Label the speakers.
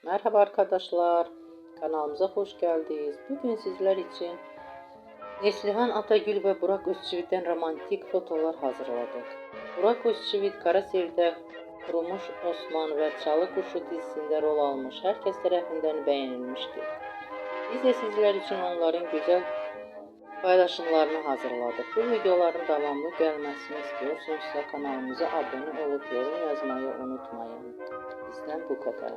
Speaker 1: Merhaba arkadaşlar, kanalımıza hoş geldiniz. Bugün sizler için Neslihan Atagül ve Burak Özçivit'ten romantik fotolar hazırladık. Burak Özçivit, Kara Sevda, Kurumuş Osman ve Çalı Kuşu dizisinde rol almış. Herkes tarafından beğenilmiştir. Biz de sizler için onların güzel paylaşımlarını hazırladık. Bu videoların devamlı gelmesini istiyorsanız kanalımıza abone olup yorum yazmayı unutmayın. Bizden bu kadar.